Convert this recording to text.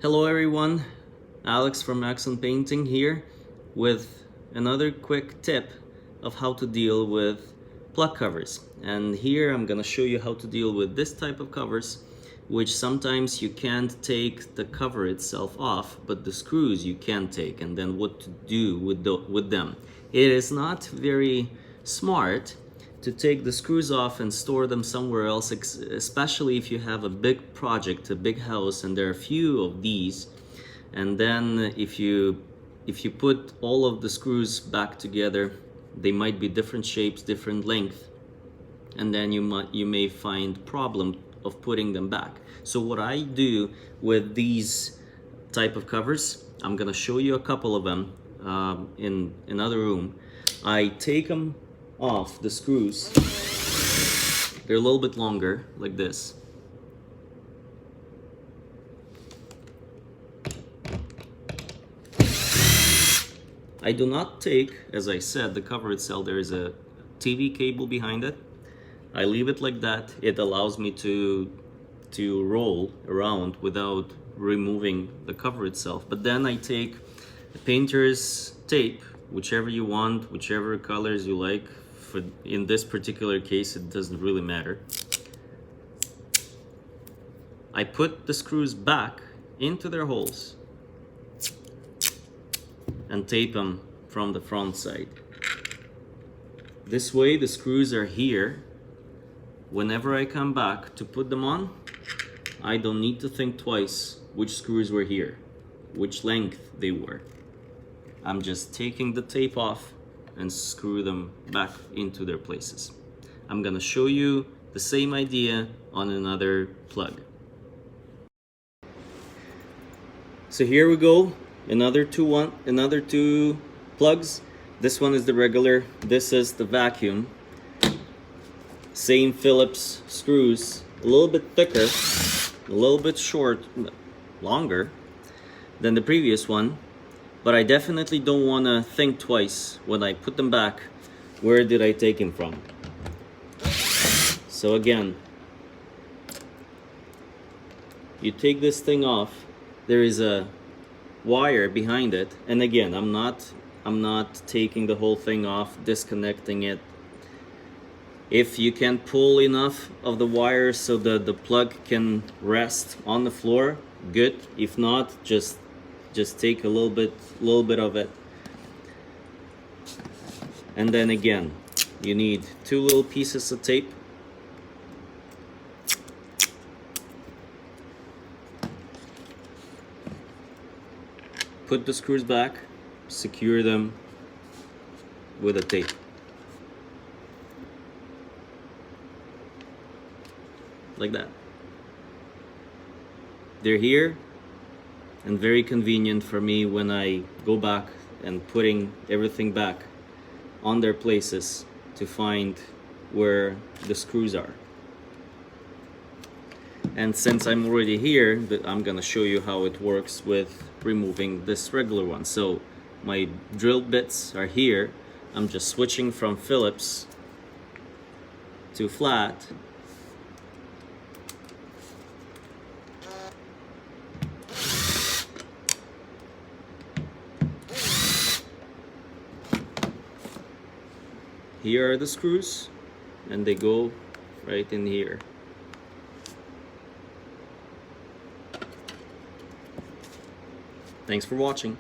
Hello everyone, Alex from Axon Painting here with another quick tip of how to deal with plug covers. And here I'm gonna show you how to deal with this type of covers, which sometimes you can't take the cover itself off, but the screws you can take, and then what to do with them. It is not very smart to take the screws off and store them somewhere else, especially if you have a big project, a big house, and there are a few of these. And then if you put all of the screws back together, they might be different shapes, different length, and then you may find problem of putting them back. So what I do with these type of covers, I'm gonna show you a couple of them in another room. I take them off the screws. They're a little bit longer, like this. I do not take, as I said, the cover itself. There is a TV cable behind it. I leave it like that. It allows me to roll around without removing the cover itself. But then I take a painter's tape, whichever you want, whichever colors you like. In this particular case, it doesn't really matter. I put the screws back into their holes and tape them from the front side. This way the screws are here. Whenever I come back to put them on, I don't need to think twice which screws were here, which length they were. I'm just taking the tape off and screw them back into their places. I'm gonna show you the same idea on another plug. So here we go, another two plugs. This one is the regular, this is the vacuum. Same Phillips screws, a little bit thicker, a little bit longer than the previous one. But I definitely don't want to think twice when I put them back. Where did I take them from? So again, you take this thing off. There is a wire behind it, and again, I'm not taking the whole thing off, disconnecting it. If you can pull enough of the wire so that the plug can rest on the floor, good. If not, just take a little bit of it. And then again, you need two little pieces of tape. Put the screws back, secure them with a tape. Like that. They're here, and very convenient for me when I go back and putting everything back on their places to find where the screws are. And since I'm already here, I'm gonna show you how it works with removing this regular one. So my drill bits are here. I'm just switching from Phillips to flat. Here are the screws, and they go right in here. Thanks for watching.